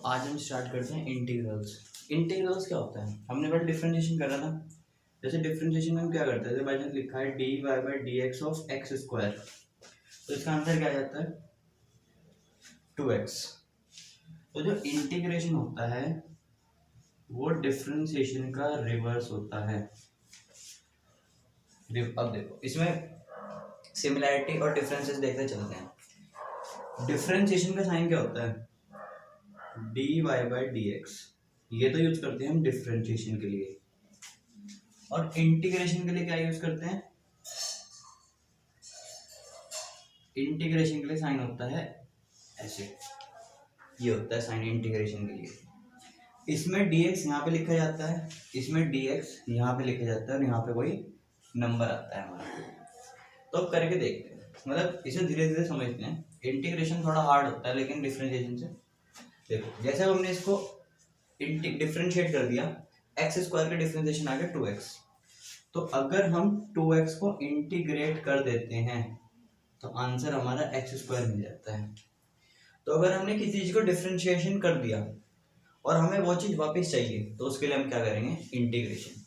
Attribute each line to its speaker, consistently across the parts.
Speaker 1: आज हम स्टार्ट करते हैं इंटीग्रल्स। इंटीग्रल्स क्या होता है? हमने पहले डिफरेंशिएशन करा था। जैसे डिफरेंशिएशन में हम क्या करते हैं, जैसे बाई चांस लिखा है D Y by D X of X square, तो इसका आंसर क्या आ जाता है 2x। तो जो इंटीग्रेशन होता है वो डिफरेंशिएशन का रिवर्स होता है। अब देखो इसमें सिमिलैरिटी और डिफरेंसेस देखते चलते हैं। डिफरेंशिएशन का साइन क्या होता है? D Y by D X, ये तो यूज करते हैं हम डिफरेंशिएशन के लिए। और इंटीग्रेशन के लिए क्या यूज करते हैं? इंटीग्रेशन के लिए साइन होता है ऐसे, ये होता है साइन इंटीग्रेशन के लिए। इसमें dx यहाँ पे लिखा जाता है, इसमें dx यहाँ पे लिखा जाता है और यहाँ पे कोई नंबर आता है हमारा। तो अब करके देखते हैं, मतलब इसे धीरे धीरे समझते हैं। इंटीग्रेशन थोड़ा हार्ड होता है लेकिन डिफरेंशिएशन से देखो, जैसे हमने इसको डिफरेंशिएट कर दिया, एक्स स्क्वायर का डिफरेंशिएशन आ गया 2x। तो अगर हम 2x को इंटीग्रेट कर देते हैं तो आंसर हमारा एक्स स्क्वायर मिल जाता है। तो अगर हमने किसी चीज को डिफरेंशिएशन कर दिया और हमें वो चीज वापस चाहिए तो उसके लिए हम क्या करेंगे? इंटीग्रेशन।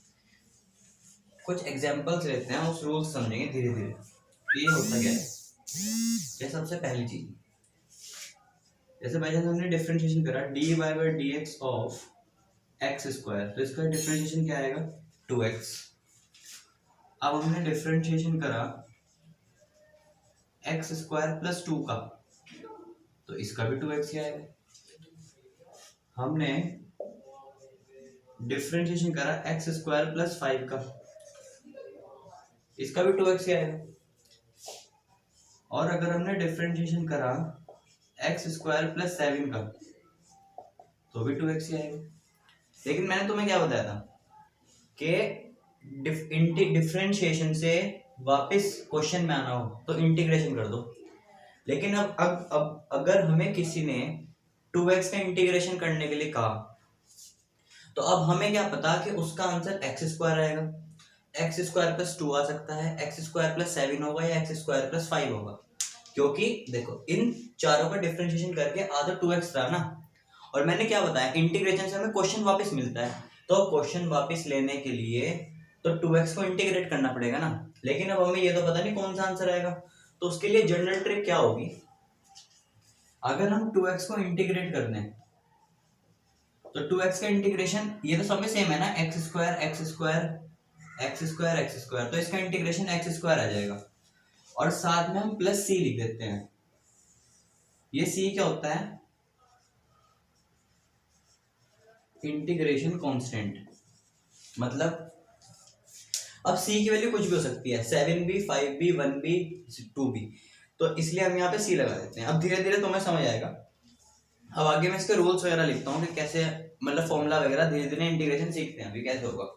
Speaker 1: कुछ एग्जांपल्स लेते हैं, उस रूल समझेंगे धीरे धीरे। तो ये होता क्या है, ये सबसे पहली चीज, जैसे भाई जब हमने डिफरेंशिएशन करा D Y by D X of X square, तो इसका डिफरेंशिएशन क्या आएगा 2x। अब हमने डिफरेंशिएशन करा एक्स स्क्वायर प्लस 2 का, तो इसका भी 2x ही आएगा। हमने डिफरेंशिएशन करा एक्स स्क्वायर प्लस 5 का, इसका भी 2x ही आएगा। और अगर हमने डिफरेंशिएशन करा एक्स स्क्वायर प्लस 7 का, तो भी 2x ही आएगा। लेकिन मैंने तुम्हें क्या बताया था कि डिफरेंशिएशन से वापस क्वेश्चन में आना हो तो इंटीग्रेशन कर दो। लेकिन अब अगर हमें किसी ने 2x का इंटीग्रेशन करने के लिए कहा, तो अब हमें क्या पता कि उसका आंसर एक्स स्क्वायर आएगा। एक्स स्क्वायर प्लस 2 आ सकता है, एक्स स्क्वायर प्लस 7 होगा या एक्स स्क्वायर प्लस 5 होगा। क्योंकि देखो इन चारों का डिफरेंशिएशन करके आ तो 2x था ना, और मैंने क्या बताया इंटीग्रेशन से हमें क्वेश्चन वापस मिलता है। तो क्वेश्चन वापस लेने के लिए तो 2x को इंटीग्रेट करना पड़ेगा ना। लेकिन अब हमें ये तो पता नहीं कौन सा आंसर आएगा, तो उसके लिए जनरल ट्रिक क्या होगी, अगर हम 2x को इंटीग्रेट कर दें तो 2x का इंटीग्रेशन, ये तो सब में सेम है ना, x square x square x square x square, तो इसका इंटीग्रेशन एक्स स्क्वायर आ जाएगा। और साथ में हम प्लस सी लिख देते हैं। ये सी क्या होता है? Integration constant. मतलब अब c की वैल्यू कुछ भी हो सकती है, 7b 5b 1b 2b, तो इसलिए हम यहाँ पे c लगा देते हैं। अब धीरे धीरे तुम्हें समझ आएगा। अब आगे मैं इसके रूल्स वगैरह लिखता हूँ कि कैसे, मतलब फॉर्मूला वगैरह धीरे धीरे इंटीग्रेशन सीखते हैं अभी कैसे होगा।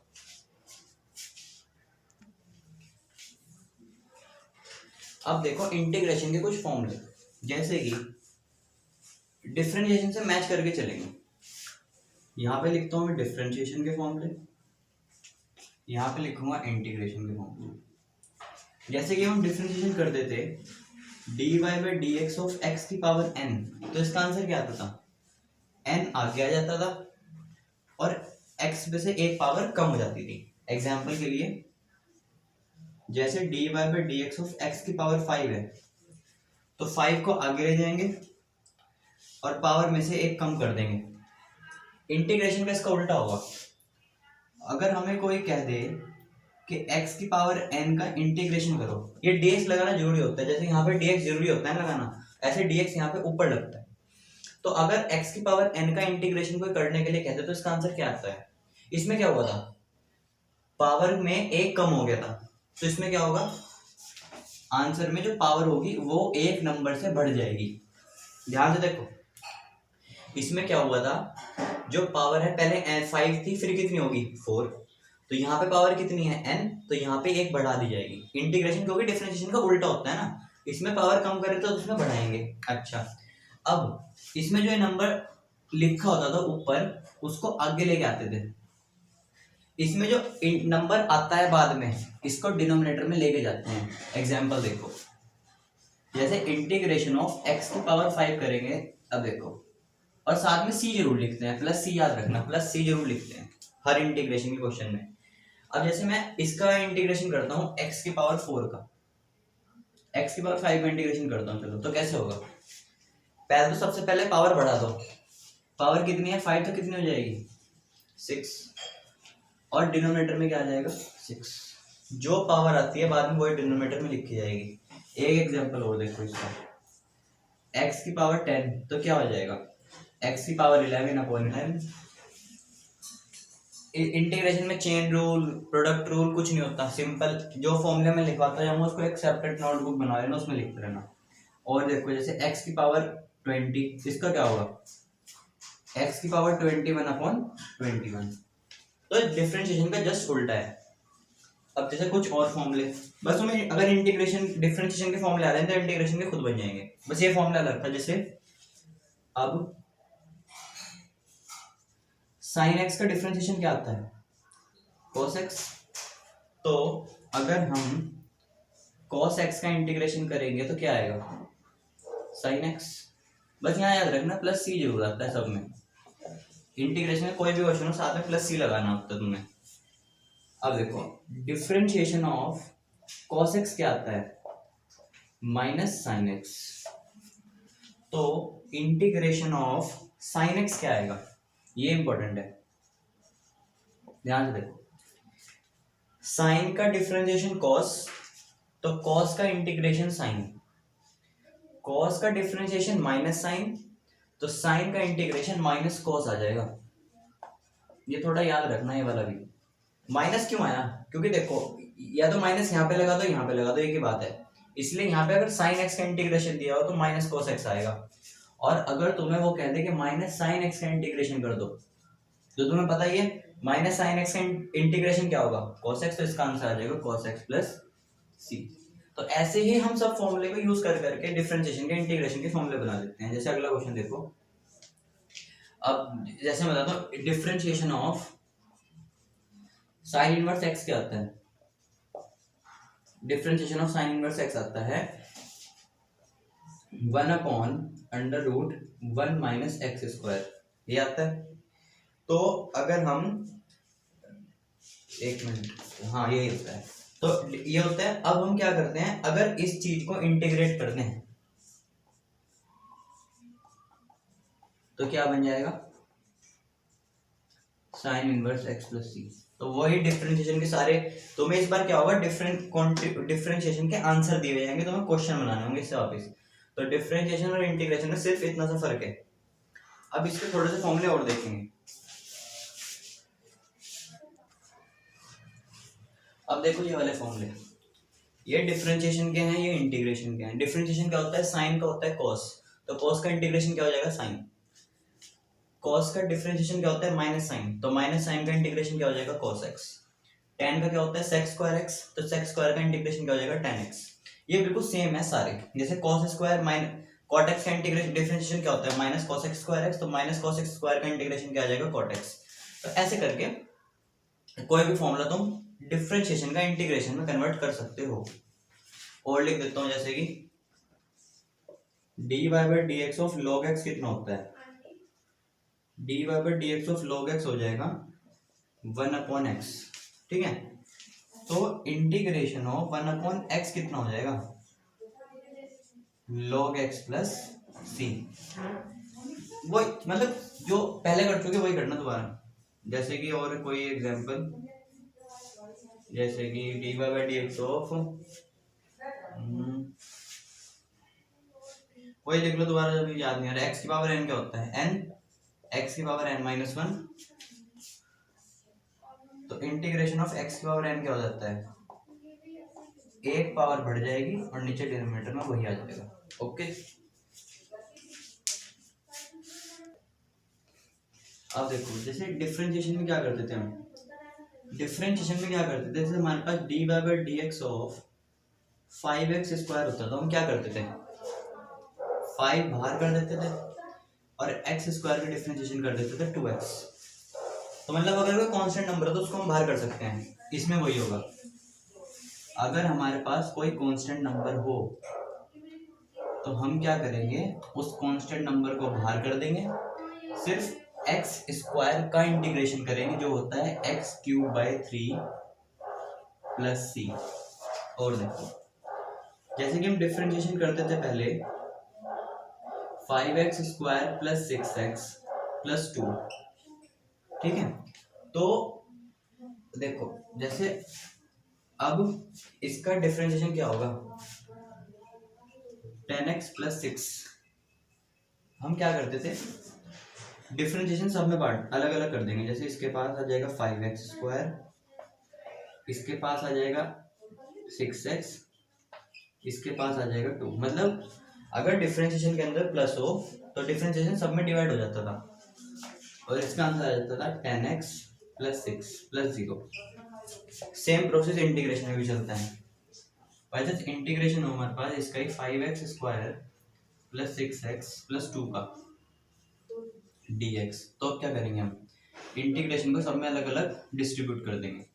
Speaker 1: अब देखो इंटीग्रेशन के कुछ फॉर्मूले, जैसे कि डिफरेंशिएशन से मैच करके चलेंगे। यहाँ पे लिखता हूँ मैं डिफरेंशिएशन के फॉर्मूले, यहाँ पे लिखूंगा इंटीग्रेशन के फॉर्मूले। जैसे कि हम डिफरेंशिएशन कर देते D Y by D X of X की पावर n, तो इसका आंसर क्या आता था? n आगे आ जाता था और x में से एक पावर कम हो जाती थी। एग्जाम्पल के लिए जैसे D Y by D X of X की पावर 5 है, तो 5 को आगे ले जाएंगे और पावर में से एक कम कर देंगे। इंटीग्रेशन का इसका उल्टा होगा। अगर हमें कोई कह दे कि x की पावर n का इंटीग्रेशन करो, ये dx लगाना जरूरी होता है, जैसे यहाँ पे dx जरूरी होता है लगाना, ऐसे dx यहाँ पे ऊपर लगता है। तो अगर x की पावर n का इंटीग्रेशन कोई करने के लिए कहते तो इसका आंसर क्या आता है? इसमें क्या हुआ था, पावर में एक कम हो गया था, तो इसमें क्या होगा, आंसर में जो पावर होगी वो एक नंबर से बढ़ जाएगी। ध्यान से देखो, इसमें क्या हुआ था, जो पावर है पहले 5 थी, फिर कितनी होगी 4, तो यहाँ पे पावर कितनी है n, तो यहाँ पे एक बढ़ा दी जाएगी। इंटीग्रेशन क्योंकि डिफरेंशिएशन का उल्टा होता है ना, इसमें पावर कम करे तो उसमें बढ़ाएंगे। अच्छा, अब इसमें जो नंबर लिखा होता था ऊपर, उसको आगे लेके आते थे। इसमें जो नंबर आता है बाद में, इसको डिनोमिनेटर में लेके जाते हैं। एग्जाम्पल देखो, जैसे इंटीग्रेशन ऑफ x की पावर 5 करेंगे। अब देखो और साथ में सी जरूर लिखते हैं, प्लस सी याद रखना, प्लस सी जरूर लिखते हैं हर इंटीग्रेशन के क्वेश्चन में। अब जैसे मैं इसका इंटीग्रेशन करता हूँ x की पावर 4 का, x की पावर 5 का इंटीग्रेशन करता हूँ, चलो तो कैसे होगा। पहले तो सबसे पहले पावर बढ़ा दो, पावर कितनी है 5, तो कितनी हो जाएगी 6, और डिनोमिनेटर में क्या आ जाएगा 6। जो पावर आती है बाद में वही डिनोमिनेटर में लिखी जाएगी। एक एग्जांपल और देखो इसका, x की पावर 10 तो क्या हो जाएगा x की पावर 11 अपॉन 11। इंटीग्रेशन में चेन रूल, प्रोडक्ट रूल कुछ नहीं होता, सिंपल जो फॉर्मूले में लिखवाता है हम उसको एक सेपरेट नोटबुक बना लेना, उसमें लिखते रहना। और देखो जैसे x की पावर 20, इसका क्या होगा x की पावर 21 अपॉन 21। तो डिफरेंशिएशन का जस्ट उल्टा है। अब जैसे कुछ और फॉर्मूले, बस तुम्हें अगर इंटीग्रेशन डिफरेंशिएशन के फॉर्मूले आ रहे हैं तो इंटीग्रेशन के खुद बन जाएंगे, बस ये फॉर्मूला अलग था। जैसे अब साइन एक्स का डिफरेंशिएशन क्या आता है cos x, तो अगर हम cos x का इंटीग्रेशन करेंगे तो क्या आएगा sin x। बस यहाँ याद रखना प्लस सी जरूर आता है सब में, इंटीग्रेशन में कोई भी क्वेश्चन हो साथ में प्लस सी लगाना होता है तुम्हें। अब देखो डिफरेंशिएशन ऑफ cos x क्या आता है माइनस साइन x, तो इंटीग्रेशन ऑफ साइन x क्या आएगा, ये इंपॉर्टेंट है, ध्यान से देखो। साइन का डिफरेंशिएशन cos, तो cos का इंटीग्रेशन साइन, cos का डिफरेंशिएशन माइनस साइन, तो साइन का इंटीग्रेशन माइनस cos आ जाएगा। ये थोड़ा याद रखना, ये वाला भी माइनस क्यों आया, क्योंकि देखो या तो माइनस यहाँ पे लगा दो यहाँ पे लगा दो, एक ही बात है। इसलिए यहाँ पे अगर साइन एक्स का इंटीग्रेशन दिया हो तो माइनस cos x आएगा, और अगर तुम्हें वो कह दे कि माइनस साइन एक्स का इंटीग्रेशन कर दो, तो तुम्हें पता ही है माइनस साइन एक्स का इंटीग्रेशन क्या होगा cos x, तो इसका आंसर आ जाएगा cos x प्लस सी। तो ऐसे ही हम सब फॉर्मूले को यूज कर करके डिफरेंशिएशन के इंटीग्रेशन के फॉर्मूले बना देते हैं। जैसे अगला क्वेश्चन देखो, अब जैसे मैं बताता हूँ differentiation of sine inverse X क्या आता है, differentiation of sine inverse X आता है 1 upon under root 1 minus X square, ये आता है। तो अगर हम एक मिनट, हाँ यही होता है, तो ये होता है। अब हम क्या करते हैं, अगर इस चीज को इंटीग्रेट करते हैं तो क्या बन जाएगा साइन इनवर्स एक्स प्लस सी। तो वही डिफरेंशिएशन के सारे तुम्हें इस बार क्या होगा डिफरेंशिएशन के आंसर दिए जाएंगे, तुम्हें क्वेश्चन बनाने होंगे इससे वापस। तो डिफरेंशिएशन और इंटीग्रेशन में सिर्फ इतना सा फर्क है। अब इसके थोड़े से फॉर्मूले और देखेंगे। अब देखो ये वाले फॉर्मूले, ये डिफरेंशिएशन के हैं, ये इंटीग्रेशन के हैं। डिफरेंशिएशन क्या होता है, साइन का होता है cos, तो cos का इंटीग्रेशन क्या हो जाएगा साइन। cos का डिफरेंशिएशन क्या होता है माइनस साइन, तो माइनस साइन का इंटीग्रेशन क्या हो जाएगा cos x। tan का क्या होता है sec स्क्वायर x, तो sec स्क्वायर का इंटीग्रेशन क्या हो जाएगा tan x। ये बिल्कुल सेम है सारे, जैसे cos square minus cot x का इंटीग्रेशन डिफरेंशिएशन क्या होता है minus cos x square x, तो माइनस cos x स्क्वायर का इंटीग्रेशन क्या आ जाएगा cot x। तो ऐसे करके कोई भी फॉर्मूला तुम डिफरेंशिएशन का इंटीग्रेशन में कन्वर्ट कर सकते हो। और लिख देता हूं जैसे कि dy by D X of log x कितना होता है, dy by D X of log x हो जाएगा 1 अपॉन एक्स, ठीक है। तो इंटीग्रेशन ऑफ 1 अपॉन एक्स कितना हो जाएगा log x प्लस सी। वही मतलब जो पहले कर चुके वही करना दोबारा। जैसे कि और कोई एग्जांपल, जैसे कि dy by D X of वही लिख लो दोबारा जब याद नहीं आ रहा। x की पावर n क्या होता है n, x की पावर n माइनस 1, तो इंटीग्रेशन ऑफ x की पावर n क्या हो जाता है, एक पावर बढ़ जाएगी और नीचे डिनोमिनेटर में वही आ जाएगा। ओके, अब देखो जैसे डिफरेंशिएशन में क्या करते थे हम, डिफरेंशिएशन में क्या करते थे, जैसे हमारे पास dy by D X of 5x square होता था, हम क्या करते थे 5 बाहर कर देते थे और x स्क्वायर का डिफरेंशिएशन कर देते थे 2x। तो मतलब अगर कोई कांस्टेंट नंबर है तो उसको हम बाहर कर सकते हैं, इसमें वही होगा। अगर हमारे पास कोई कांस्टेंट नंबर हो तो हम क्या करेंगे, उस कांस्टेंट नंबर को बाहर कर देंगे सिर्फ एक्स स्क्वायर का इंटीग्रेशन करेंगे जो होता है एक्स क्यूब बाई 3 प्लस सी। और देखो जैसे कि हम डिफरेंशिएशन करते थे पहले 5x square plus 6x plus 2, ठीक है। तो देखो जैसे अब इसका डिफरेंशिएशन क्या होगा 10x प्लस 6। हम क्या करते थे डिफरेंशिएशन सब में बांट अलग अलग कर देंगे। जैसे इसके पास आ जाएगा 5x स्क्वायर, इसके पास आ जाएगा 6x, इसके पास आ जाएगा 2। मतलब अगर डिफरेंशिएशन के अंदर प्लस हो तो डिफरेंशिएशन सब में डिवाइड हो जाता था और इसका आंसर आ जाता था 10x plus 6 plus 0। Same process integration में भी चलता है। बाई चांस इंटीग्रेशन हो हमारे पास इसका ही 5x square plus 6x plus 2 का dx, तो अब क्या करेंगे हम इंटीग्रेशन को सब में अलग अलग डिस्ट्रीब्यूट कर देंगे।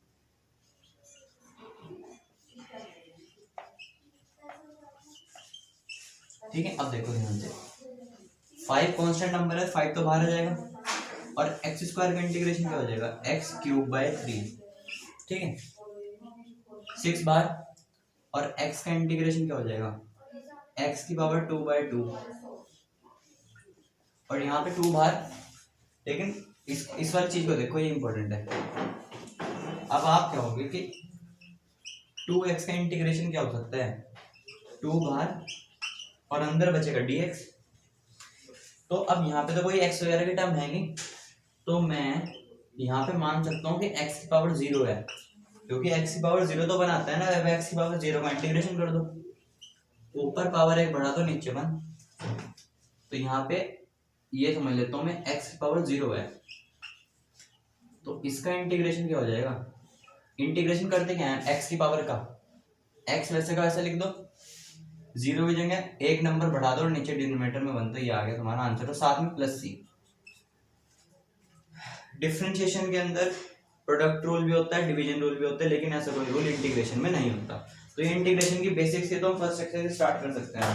Speaker 1: ठीक है, अब देखो ध्यान से 5 कांस्टेंट नंबर है, 5 तो बाहर आ जाएगा और एक्स स्क्वायर का इंटीग्रेशन क्या हो जाएगा एक्स क्यूब बाई 3, ठीक है। 6 बाहर और x का इंटीग्रेशन क्या हो जाएगा x की पावर 2 बाई 2 और यहाँ पे 2 बाहर। लेकिन इस वाली चीज को देखो, ये इंपॉर्टेंट है। अब आप क्या होगे कि 2x का इंटीग्रेशन क्या हो सकता है 2 बाहर और अंदर बचेगा dx। तो अब यहाँ पे तो कोई x वगैरह की टर्म है नहीं, तो मैं यहाँ पे मान सकता हूँ कि x की पावर 0 है, क्योंकि x की पावर 0 तो बनाता है ना। अब x की पावर 0 का इंटीग्रेशन कर दो, ऊपर पावर 1 बढ़ा दो नीचे 1, तो यहाँ पे ये समझ लेता हूँ मैं x की पावर 0 है। तो इसका इंटीग्रेशन क्या हो जाएगा, इंटीग्रेशन करते क्या है x की पावर का, x वैसे का वैसे लिख दो, 0 की जगह एक नंबर बढ़ा दो और नीचे डिनोमिनेटर में 1, तो ये आ गया तुम्हारा आंसर। और साथ में प्लस सी। डिफरेंशिएशन के अंदर प्रोडक्ट रूल भी होता है, डिवीजन रूल भी होता है, लेकिन ऐसा कोई रूल इंटीग्रेशन में नहीं होता। तो ये इंटीग्रेशन की बेसिक्स है, तो हम फर्स्ट सेक्शन से स्टार्ट कर सकते हैं।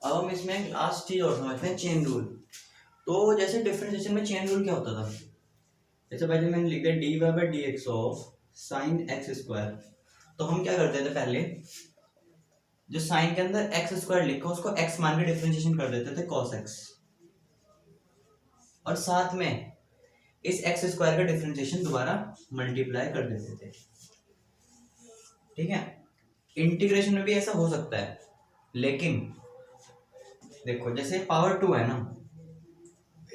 Speaker 1: अब हम इसमें एक लास्ट चीज और समझते हैं, चेन रूल। तो जैसे डिफरेंशिएशन में चेन रूल क्या होता था, जैसे पहले मैंने लिख दिया D Y by D X of sine X square. तो हम क्या करते थे पहले, जो साइन के अंदर एक्स स्क्वायर लिखा उसको एक्स मान के डिफरेंशिएशन कर देते थे cos x, और साथ में इस एक्स स्क्वायर का डिफरेंशिएशन दोबारा मल्टीप्लाई कर देते थे, ठीक है। इंटीग्रेशन में भी ऐसा हो सकता है, लेकिन देखो जैसे पावर 2 है ना,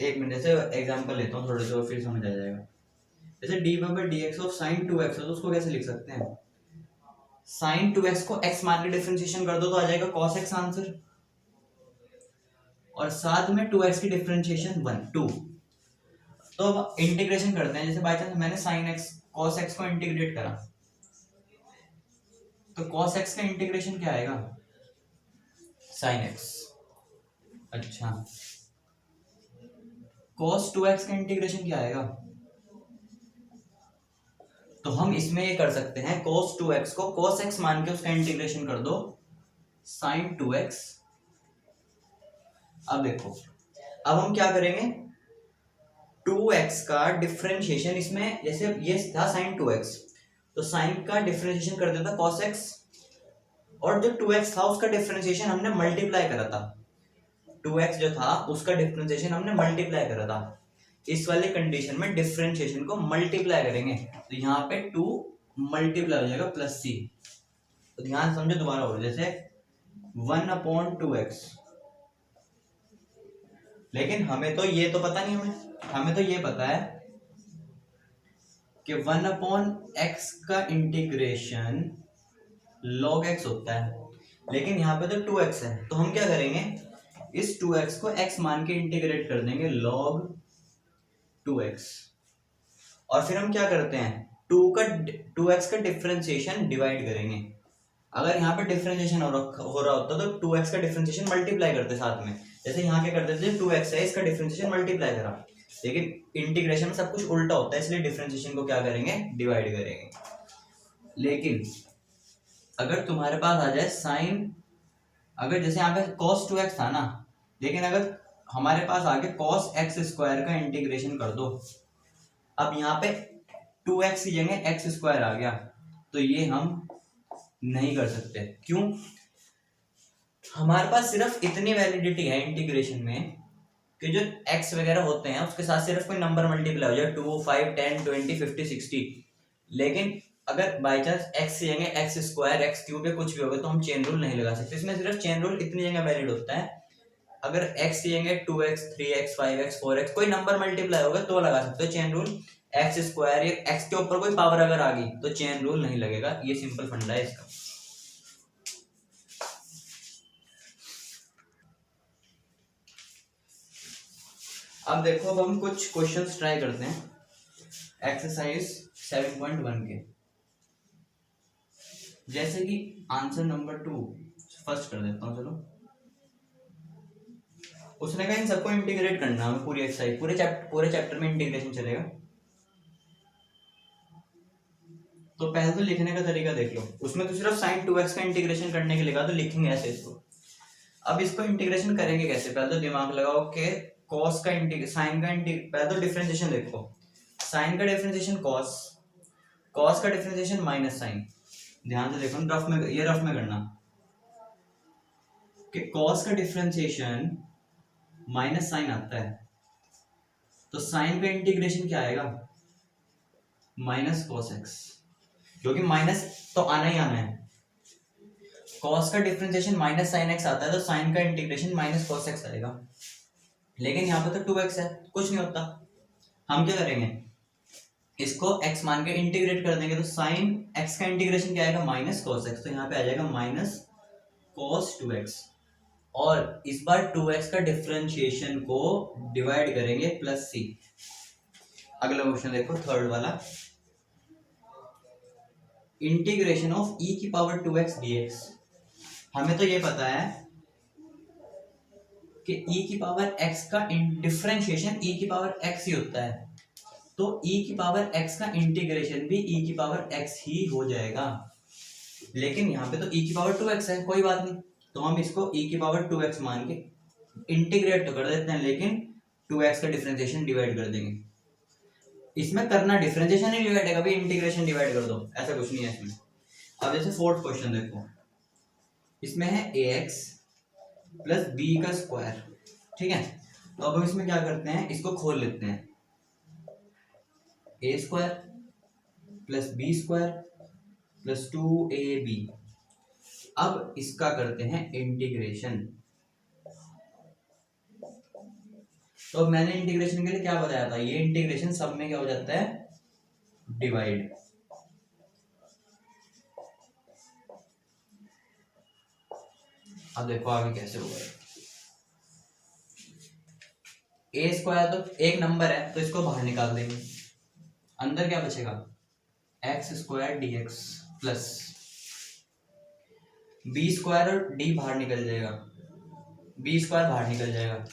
Speaker 1: एक मिनट जैसे एग्जांपल लेता हूँ थोड़े से और फिर समझ आ जाएगा। जैसे D Y by D X of sine 2x है, तो उसको कैसे लिख सकते हैं, साइन 2x को x मान के डिफरेंशिएशन कर दो तो आ जाएगा cos x आंसर, और साथ में 2x की डिफरेंशिएशन 2। तो अब इंटीग्रेशन करते हैं। जैसे बाय चांस मैंने sin x cos x को इंटीग्रेट करा, तो cos x का इंटीग्रेशन क्या आएगा sin x। अच्छा, cos 2x का इंटीग्रेशन क्या आएगा, तो हम इसमें ये कर सकते हैं cos 2x को cos x मान के उसका इंटीग्रेशन कर दो sin 2x। अब देखो, अब हम क्या करेंगे 2x का डिफरेंशिएशन, इसमें जैसे ये था sin 2x, तो sin का डिफरेंशिएशन कर देता cos x, और जो 2x था उसका डिफरेंशिएशन हमने मल्टीप्लाई करा था। 2x जो था उसका डिफरेंशिएशन हमने मल्टीप्लाई करा था। इस वाले कंडीशन में डिफरेंशिएशन को मल्टीप्लाई करेंगे, तो यहाँ पे 2 मल्टीप्लाई हो जाएगा प्लस सी। तो ध्यान समझो दोबारा हो, जैसे 1/2x, लेकिन हमें तो ये तो पता नहीं, हमें तो ये पता है कि 1/x का इंटीग्रेशन log x होता है, लेकिन यहाँ पे तो 2x है, तो हम क्या करेंगे इस 2x को x मान के इंटीग्रेट कर देंगे log 2x, और फिर हम क्या करते हैं 2x का डिफरेंशिएशन डिवाइड करेंगे। अगर यहाँ पे डिफरेंशिएशन हो रहा होता तो 2x का डिफरेंशिएशन मल्टीप्लाई करते साथ में, जैसे यहाँ क्या करते थे 2x है इसका डिफरेंशिएशन मल्टीप्लाई करा, लेकिन इंटीग्रेशन में सब कुछ उल्टा होता है, इसलिए डिफरेंशिएशन को क्या करेंगे डिवाइड करेंगे। लेकिन अगर तुम्हारे पास आ जाए साइन अगर जैसे यहाँ पे cos 2x था ना, लेकिन अगर हमारे पास आगे cos x स्क्वायर का इंटीग्रेशन कर दो, अब यहाँ पे 2x की जगह x स्क्वायर आ गया, तो ये हम नहीं कर सकते। क्यों? हमारे पास सिर्फ इतनी वैलिडिटी है इंटीग्रेशन में कि जो x वगैरह होते हैं उसके साथ सिर्फ कोई नंबर मल्टीप्लाई हो जाए, 2 5 10 20 50 60, लेकिन अगर बाई चांस x की जगह x स्क्वायर x क्यूब या कुछ भी होगा तो हम चेन रूल नहीं लगा सकते। इसमें सिर्फ चेन रूल इतनी जगह वैलिड होता है, अगर x की जगह 2x 3x 5x 4x कोई नंबर मल्टीप्लाई होगा तो लगा सकते हो चेन रूल। एक्स स्क्वायर या x के ऊपर कोई पावर अगर आ गई तो चेन रूल नहीं लगेगा। ये सिंपल फंडा है इसका। अब देखो, अब हम कुछ क्वेश्चंस ट्राई करते हैं एक्सरसाइज 7.1 के। जैसे कि आंसर नंबर 2 फर्स्ट कर देता हूं, चलो। उसने कहा इन सबको इंटीग्रेट करना है पूरी एक्सरसाइज, पूरे चैप्टर में इंटीग्रेशन चलेगा। तो पहले तो लिखने का तरीका देख लो, उसमें तो सिर्फ sin 2x का इंटीग्रेशन करने के लिखा, तो लिखेंगे ऐसे इसको। अब इसको इंटीग्रेशन करेंगे कैसे? पहले तो दिमाग लगाओ कि cos का sin का पहले तो डिफरेंशिएशन देखो। sin का डिफरेंशिएशन cos का डिफरेंशिएशन माइनस sin। ध्यान से देखो, रफ में, ये रफ में करना कि cos का डिफरेंशिएशन माइनस sin आता है, तो sin का इंटीग्रेशन क्या आएगा? माइनस cos x, क्योंकि माइनस तो आना ही आना है। cos का डिफरेंशिएशन माइनस sin x आता है, तो sin का इंटीग्रेशन माइनस cos x आएगा। लेकिन यहाँ पे तो 2x है, कुछ नहीं होता। हम क्या करेंगे, इसको x मान के इंटीग्रेट कर देंगे, तो sin x का इंटीग्रेशन क्या आएगा? Minus cos x। तो यहाँ पे आ जाएगा माइनस cos 2x, और इस बार 2x का डिफरेंशिएशन को डिवाइड करेंगे प्लस c। अगला क्वेश्चन देखो, थर्ड वाला, इंटीग्रेशन ऑफ e की पावर 2x dx। हमें तो ये पता है कि e की पावर x का डिफरेंशिएशन e की पावर x ही होता है, तो e की पावर x का इंटीग्रेशन भी e की पावर x ही हो जाएगा। लेकिन यहाँ पे तो e की पावर 2x है, कोई बात नहीं, तो हम इसको e की पावर 2x मान के इंटीग्रेट तो कर देते हैं, लेकिन 2x का डिफरेंशिएशन डिवाइड कर देंगे। इसमें करना डिफरेंशिएशन ही डिवाइड है, कभी इंटीग्रेशन डिवाइड कर दो, ऐसा कुछ नहीं है इसमें। अब जैसे फोर्थ क्वेश्चन देखो, इसमें है ax प्लस बी का स्क्वायर, ठीक है। तो अब हम इसमें क्या करते हैं, इसको खोल लेते हैं, a square plus B square plus 2ab। अब इसका करते हैं इंटीग्रेशन। तो मैंने इंटीग्रेशन के लिए क्या बताया था, ये इंटीग्रेशन सब में क्या हो जाता है? डिवाइड। अब देखो आगे कैसे होगा। ए स्क्वायर तो एक नंबर है, तो इसको बाहर निकाल देंगे, अंदर क्या बचेगा? X square D X plus B square, और डी बाहर निकल जाएगा, बी स्क्वायर बाहर निकल जाएगा,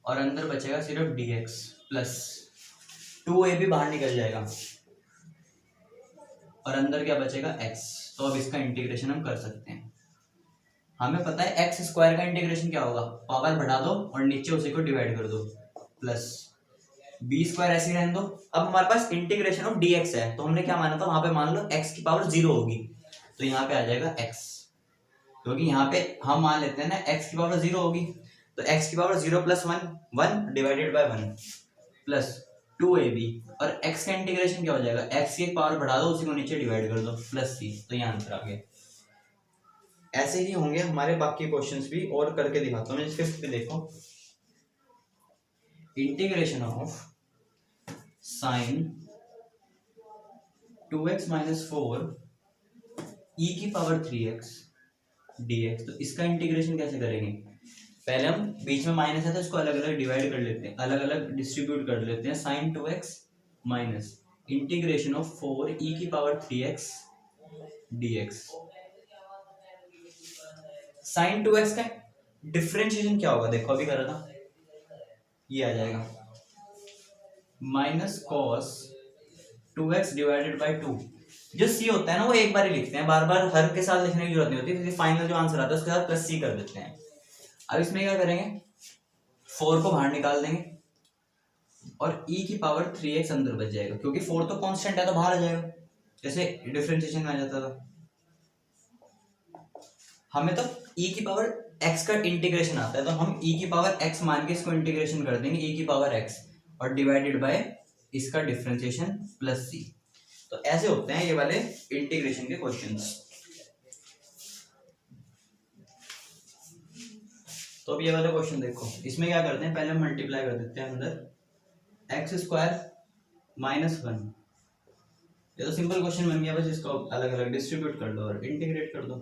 Speaker 1: और अंदर बचेगा सिर्फ डी एक्स प्लस 2a भी बाहर निकल जाएगा, और अंदर क्या बचेगा? x। तो अब इसका इंटीग्रेशन हम कर सकते हैं। हमें पता है एक्स स्क्वायर का इंटीग्रेशन क्या होगा, पावर बढ़ा दो और नीचे उसी को डिवाइड कर दो, प्लस बी स्क्वायर ऐसे ही रहने दो। अब हमारे पास इंटीग्रेशन ऑफ dx है, तो हमने क्या माना था, वहां पे मान लो x की पावर 0 होगी, तो यहाँ पे आ जाएगा x, क्योंकि यहाँ पे हम मान लेते हैं ना x की पावर 0 होगी, तो x की power 0 plus 1 divided by 1 plus 2ab, और x का इंटीग्रेशन क्या हो जाएगा? x की एक पावर बढ़ा दो, उसी को नीचे डिवाइड कर दो, प्लस c। तो यहाँ आंसर आ गया। ऐसे ही होंगे हमारे बाकी क्वेश्चंस भी, और करके दिखाता हूँ। फिफ्थ पे देखो, integration of sine 2x minus 4 e की पावर 3x dx। तो इसका इंटीग्रेशन कैसे करेंगे? पहले हम बीच में माइनस है तो इसको अलग अलग डिवाइड कर लेते हैं, अलग अलग डिस्ट्रीब्यूट कर लेते हैं। Sine 2x minus integration of 4 e की पावर 3x dx। साइन 2x का डिफरेंशिएशन क्या होगा? देखो अभी करा था, ये आ जाएगा minus cos 2x divided by 2। जो सी होता है ना वो एक बार ही लिखते हैं, बार बार हर के साथ लिखने की जरूरत नहीं होती, फाइनल जो आंसर आता है उसके साथ प्लस सी कर देते हैं। अब इसमें क्या करेंगे, 4 को बाहर निकाल देंगे और e की पावर 3x अंदर बच जाएगा, क्योंकि 4 तो कांस्टेंट है तो बाहर आ जाएगा, जैसे डिफरेंशिएशन में आ जाता था। हमें तो e की पावर x का इंटीग्रेशन आता है, तो हम e की पावर x मान के इसको इंटीग्रेशन कर देंगे e की पावर x और डिवाइडेड बाय इसका डिफरेंशिएशन प्लस c। तो ऐसे होते हैं ये वाले इंटीग्रेशन के क्वेश्चंस। तो अब ये वाला क्वेश्चन देखो, इसमें क्या करते हैं, पहले हम मल्टीप्लाई कर देते हैं अंदर एक्स स्क्वायर माइनस 1। ये तो सिंपल क्वेश्चन बन गया, बस इसको अलग अलग डिस्ट्रीब्यूट कर दो और इंटीग्रेट कर दो।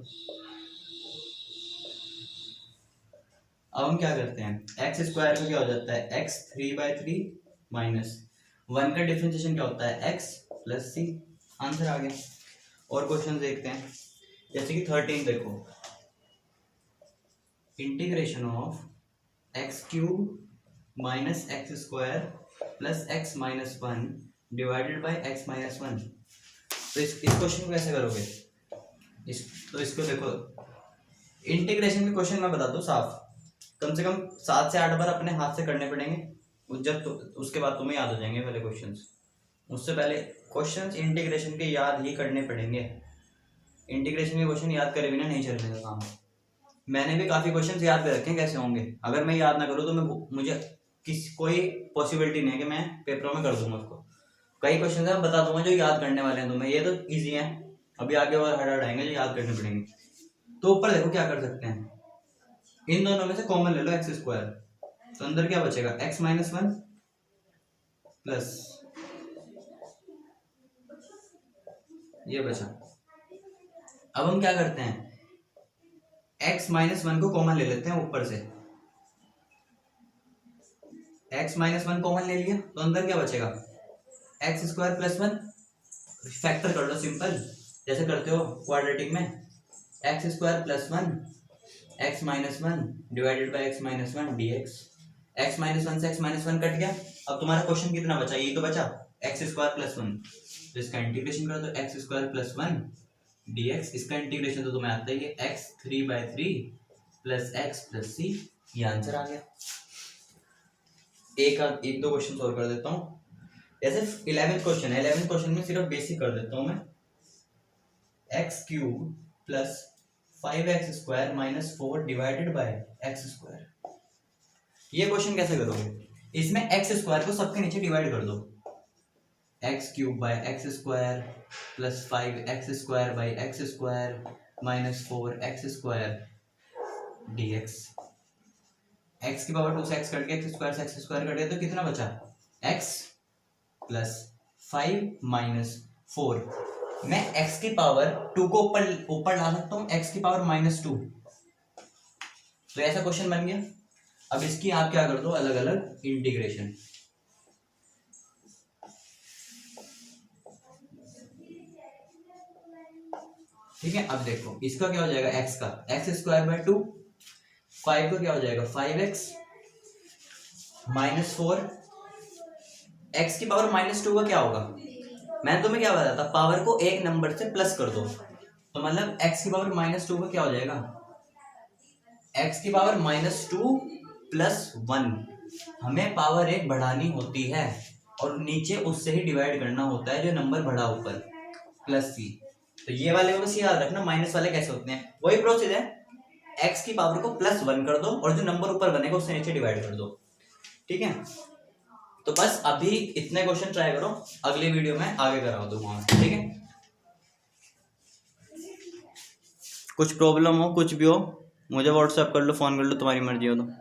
Speaker 1: अब हम क्या करते हैं, एक्स स्क्वायर का क्या हो जाता है एक्स 3/3 माइनस 1 का डिफरेंशिएशन क्या होता है एक्स प्लस सी। आंसर आ गया। और क्वेश्चन देखते हैं, जैसे कि 13 देखो, integration of x cube minus X square plus x minus 1 divided by x minus 1। तो इस क्वेश्चन को कैसे करोगे, तो इसको देखो, इंटीग्रेशन के क्वेश्चन मैं बता दूं साफ, कम से कम 7 से 8 बार अपने हाथ से करने पड़ेंगे, जब उसके बाद तुम्हें याद हो जाएंगे पहले क्वेश्चंस। उससे पहले क्वेश्चंस इंटीग्रेशन के याद ही करने पड़ेंगे, इंटीग्रेशन के क्वेश्चन याद करे बिना नहीं चलने का काम। मैंने भी काफ़ी क्वेश्चन याद कर रखे हैं कैसे होंगे, अगर मैं याद ना करूँ तो मुझे कोई पॉसिबिलिटी नहीं है कि मैं पेपरों में कर दूंगा उसको। कई क्वेश्चन मैं बता दूंगा जो याद करने वाले हैं तुम्हें, ये तो ईजी है, अभी आगे और हार्ड आएंगे जो याद करने पड़ेंगे। तो ऊपर देखो क्या कर सकते हैं, इन दोनों में से कॉमन ले लो एक्स स्क्वायर, तो अंदर क्या बचेगा एक्स माइनस 1 प्लस ये बचा। अब हम क्या करते हैं, x माइनस 1 को कॉमन ले लेते हैं ऊपर से, x माइनस 1 कॉमन ले लिया तो अंदर क्या बचेगा एक्स स्क्वायर प्लस 1, फैक्टर कर लो सिंपल जैसे करते हो क्वाड्रेटिक में, x square plus 1 x minus 1 divided by x minus 1 dx। X minus 1 से एक्स माइनस 1 कट गया, अब तुम्हारा क्वेश्चन कितना बचा, ये तो बचा एक्स स्क्वायर प्लस 1, तो इसका इंटीग्रेशन कर दो एक्स स्क्वायर प्लस 1 dx। इसका इंटीग्रेशन तो तुम्हें आता ही है एक्स 3/3 प्लस एक्स प्लस सी। ये आंसर आ गया। एक दो क्वेश्चन सॉल्व कर देता हूँ, जैसे 11th क्वेश्चन है, 11th क्वेश्चन में सिर्फ बेसिक कर देता हूँ मैं, x cube plus 5x square minus 4 divided by x square. ये क्वेश्चन कैसे करोगे, इसमें एक्स स्क्वायर को सबके नीचे डिवाइड कर दो, x cube by x square plus 5x square by x square minus 4x square dx। x की पावर 2 से x कट गया, x स्क्वायर कट गया, तो कितना बचा x प्लस 5 माइनस 4। मैं x की पावर 2 को ऊपर ला सकता हूँ, x की पावर -2, तो ऐसा क्वेश्चन बन गया। अब इसकी आप क्या कर दो अलग अलग इंटीग्रेशन, ठीक है। अब देखो इसका क्या हो जाएगा x का एक्स स्क्वायर बाय 2, 5 का क्या हो जाएगा 5x माइनस 4, x की पावर -2 का क्या होगा, मैंने तुम्हें क्या बताया था, पावर को एक नंबर से प्लस कर दो, तो मतलब x की पावर -2 का क्या हो जाएगा, x की पावर -2 प्लस 1। हमें पावर एक बढ़ानी होती है और नीचे उससे ही डिवाइड करना होता है जो नंबर बढ़ा ऊपर, प्लस सी। तो ये वाले को बस याद रखना, माइनस वाले कैसे होते हैं, वही प्रोसेस है, x की पावर को +1 कर दो और जो नंबर ऊपर बनेगा उससे नीचे डिवाइड कर दो, ठीक है। तो बस अभी इतने क्वेश्चन ट्राई करो, अगली वीडियो में आगे करा दूंगा, ठीक है। कुछ प्रॉब्लम हो कुछ भी हो मुझे व्हाट्सएप कर लो, फोन कर लो, तुम्हारी मर्जी हो तो।